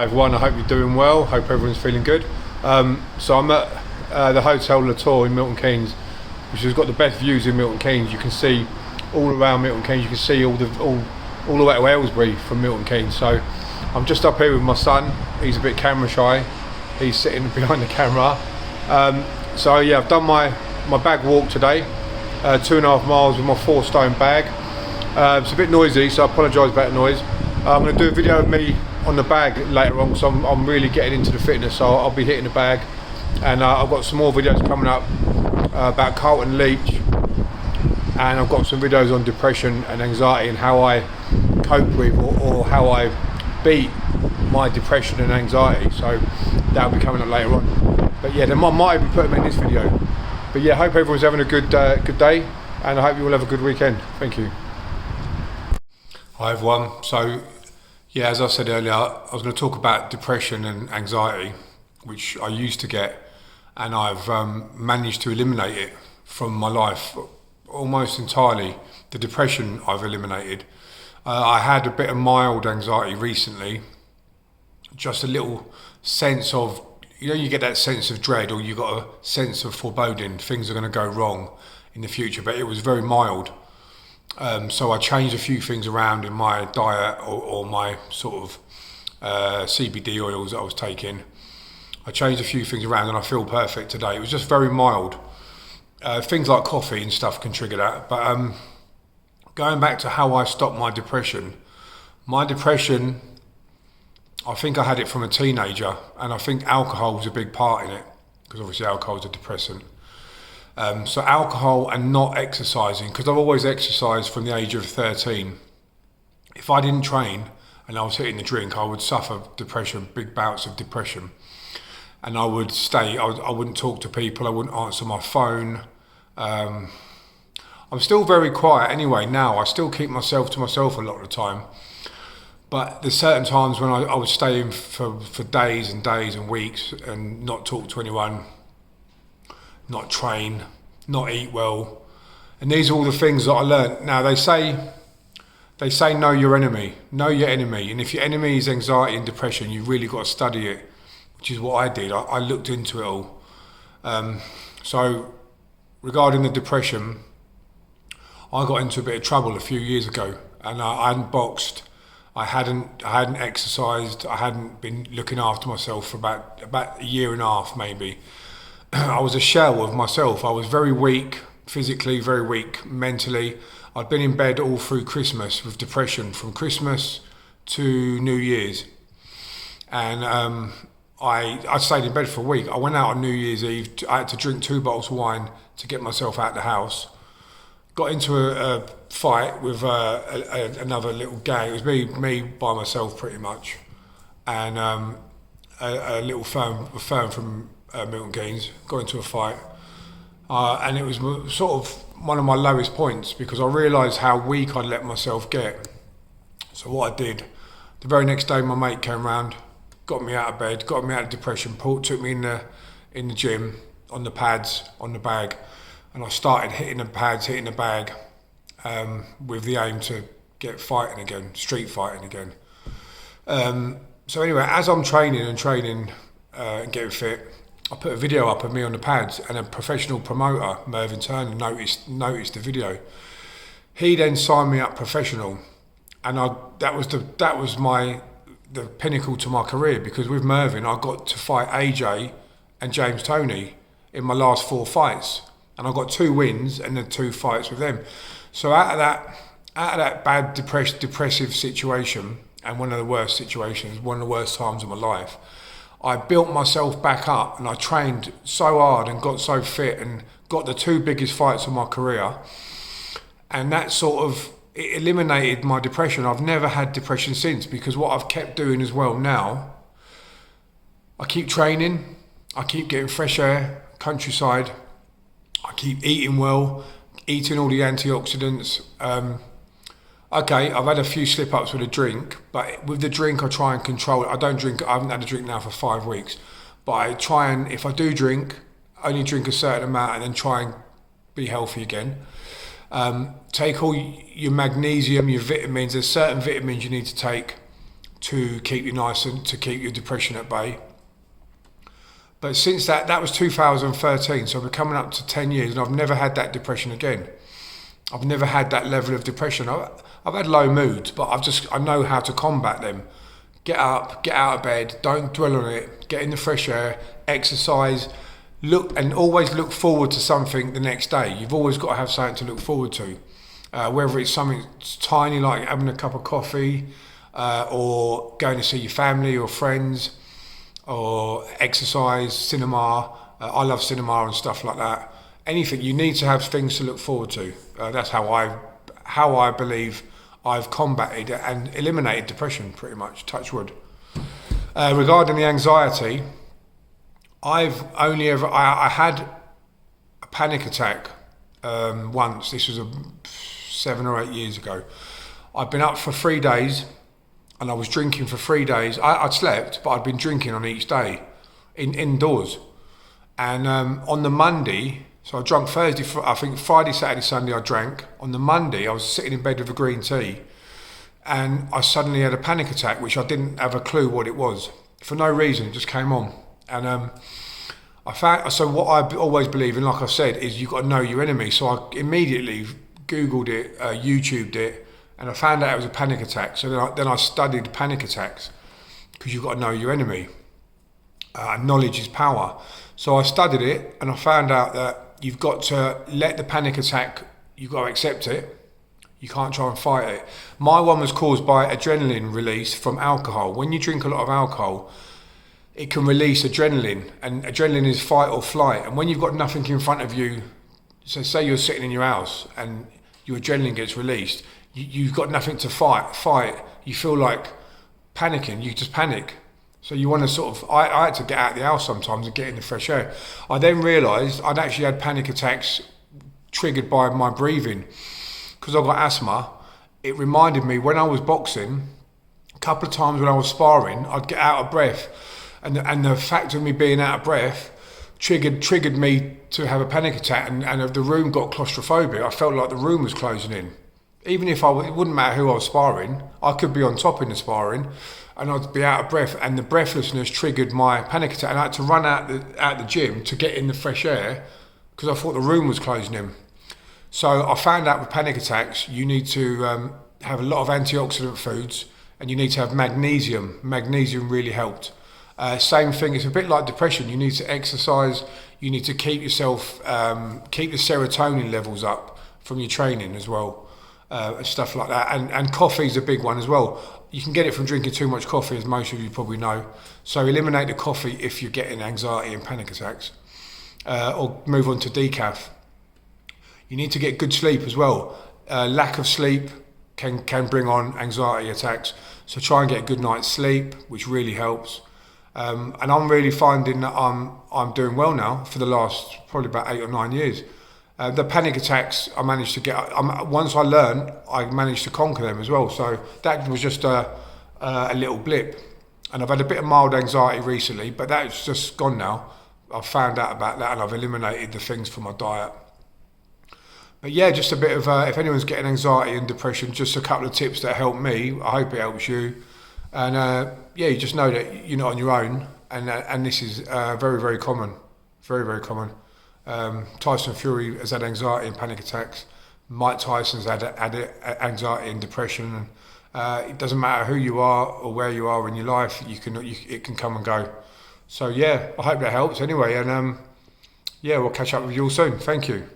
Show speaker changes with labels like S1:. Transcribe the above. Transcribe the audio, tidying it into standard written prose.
S1: Hi everyone, I hope you're doing well. Hope everyone's feeling good. So I'm at the Hotel Latour in Milton Keynes, which has got the best views in Milton Keynes. You can see all around Milton Keynes. You can see all the way to Aylesbury from Milton Keynes. So I'm just up here with my son. He's a bit camera shy. He's sitting behind the camera. So yeah, I've done my bag walk today, 2.5 miles with my 4-stone bag. It's a bit noisy, so I apologise about the noise. I'm going to do a video of me on the bag later on, because I'm really getting into the fitness, so I'll be hitting the bag. And I've got some more videos coming up about Carlton Leach, and I've got some videos on depression and anxiety and how I cope with or how I beat my depression and anxiety. So that'll be coming up later on. But yeah, they might even put them in this video. But yeah, I hope everyone's having a good day, and I hope you all have a good weekend. Thank you. Hi everyone. So yeah, as I said earlier, I was going to talk about depression and anxiety, which I used to get, and I've managed to eliminate it from my life almost entirely. The depression I've eliminated. I had a bit of mild anxiety recently, just a little sense of, you get that sense of dread, or you got a sense of foreboding, things are going to go wrong in the future, but it was very mild. So I changed a few things around in my diet or my sort of CBD oils that I was taking. I changed a few things around and I feel perfect today. It was just very mild. Things like coffee and stuff can trigger that. But going back to how I stopped my depression, I think I had it from a teenager, and I think alcohol was a big part in it, because obviously alcohol is a depressant. So alcohol and not exercising, because I've always exercised from the age of 13. If I didn't train and I was hitting the drink, I would suffer depression, big bouts of depression. And I would I wouldn't talk to people, I wouldn't answer my phone. I'm still very quiet anyway now. I still keep myself to myself a lot of the time. But there's certain times when I would stay in for days and days and weeks and not talk to anyone, not train, not eat well. And these are all the things that I learned. Now they say know your enemy. And if your enemy is anxiety and depression, you've really got to study it, which is what I did. I looked into it all. So regarding the depression, I got into a bit of trouble a few years ago, and I hadn't boxed, I hadn't exercised, I hadn't been looking after myself for about a year and a half maybe. I was a shell of myself. I was very weak physically, very weak mentally. I'd been in bed all through Christmas with depression, from Christmas to New Year's. And I stayed in bed for a week. I went out on New Year's Eve. I had to drink 2 bottles of wine to get myself out of the house. Got into a fight with another little gang. It was me by myself pretty much. And a little firm from Milton Keynes, got into a fight, and it was sort of one of my lowest points, because I realised how weak I'd let myself get. So what I did, the very next day my mate came round, got me out of bed, got me out of depression, took me in the gym, on the pads, on the bag, and I started hitting the pads, hitting the bag, with the aim to get fighting again, street fighting again. So anyway, as I'm training and getting fit, I put a video up of me on the pads, and a professional promoter, Mervyn Turner, noticed the video. He then signed me up professional, and that was the pinnacle to my career, because with Mervyn I got to fight AJ and James Toney in my last 4 fights, and I got 2 wins and then 2 fights with them. So out of that bad depressive situation, and one of the worst situations, one of the worst times of my life, I built myself back up, and I trained so hard and got so fit and got the 2 biggest fights of my career. And that it eliminated my depression. I've never had depression since, because what I've kept doing as well now, I keep training, I keep getting fresh air, countryside, I keep eating well, eating all the antioxidants. Okay, I've had a few slip-ups with a drink, but with the drink I try and control it. I haven't had a drink now for 5 weeks, but I try and, if I do drink, only drink a certain amount and then try and be healthy again. Take all your magnesium, your vitamins. There's certain vitamins you need to take to keep you nice and to keep your depression at bay. But since that was 2013, so we're coming up to 10 years, and I've never had that depression again. I've never had that level of depression. I've had low moods, but I know how to combat them. Get up, get out of bed, don't dwell on it, get in the fresh air, exercise, always look forward to something the next day. You've always got to have something to look forward to. Whether it's something tiny like having a cup of coffee, or going to see your family or friends, or exercise, cinema. I love cinema and stuff like that. Anything, you need to have things to look forward to. That's how I believe I've combated and eliminated depression, pretty much, touch wood. Regarding the anxiety, I had a panic attack once. This was 7 or 8 years ago. I'd been up for 3 days, and I was drinking for 3 days. I'd slept, but I'd been drinking on each day, indoors. And on the Monday, so I drank Thursday, I think Friday, Saturday, Sunday I drank. On the Monday, I was sitting in bed with a green tea, and I suddenly had a panic attack, which I didn't have a clue what it was. For no reason, it just came on. And so what I always believe in, like I said, is you've got to know your enemy. So I immediately Googled it, YouTubed it, and I found out it was a panic attack. So then I studied panic attacks, because you've got to know your enemy. Knowledge is power. So I studied it, and I found out that you've got to let the panic attack, you've got to accept it. You can't try and fight it. My one was caused by adrenaline release from alcohol. When you drink a lot of alcohol, it can release adrenaline, and adrenaline is fight or flight. And when you've got nothing in front of you, so say you're sitting in your house and your adrenaline gets released, you've got nothing to fight. You feel like panicking, you just panic. So you want to I had to get out of the house sometimes and get in the fresh air. I then realised I'd actually had panic attacks triggered by my breathing. Because I've got asthma, it reminded me when I was boxing, a couple of times when I was sparring, I'd get out of breath. And the fact of me being out of breath triggered me to have a panic attack, and the room got claustrophobic. I felt like the room was closing in. Even if it wouldn't matter who I was sparring, I could be on top in the sparring, and I'd be out of breath, and the breathlessness triggered my panic attack, and I had to run out the gym to get in the fresh air because I thought the room was closing in. So I found out with panic attacks, you need to have a lot of antioxidant foods, and you need to have magnesium. Magnesium really helped. Same thing, it's a bit like depression. You need to exercise, you need to keep yourself, keep the serotonin levels up from your training as well, and stuff like that. And coffee's a big one as well. You can get it from drinking too much coffee, as most of you probably know. So eliminate the coffee if you're getting anxiety and panic attacks, or move on to decaf. You need to get good sleep as well. Lack of sleep can bring on anxiety attacks. So try and get a good night's sleep, which really helps. And I'm really finding that I'm doing well now for the last probably about 8 or 9 years. The panic attacks I managed to get, once I learned, I managed to conquer them as well. So that was just a little blip. And I've had a bit of mild anxiety recently, but that's just gone now. I've found out about that, and I've eliminated the things from my diet. But yeah, just a bit of, if anyone's getting anxiety and depression, just a couple of tips that help me. I hope it helps you. And yeah, you just know that you're not on your own, and this is very, very common, very, very common. Tyson Fury has had anxiety and panic attacks. Mike Tyson's had anxiety and depression. And it doesn't matter who you are or where you are in your life, it can come and go. So yeah, I hope that helps anyway. And yeah, we'll catch up with you all soon. Thank you.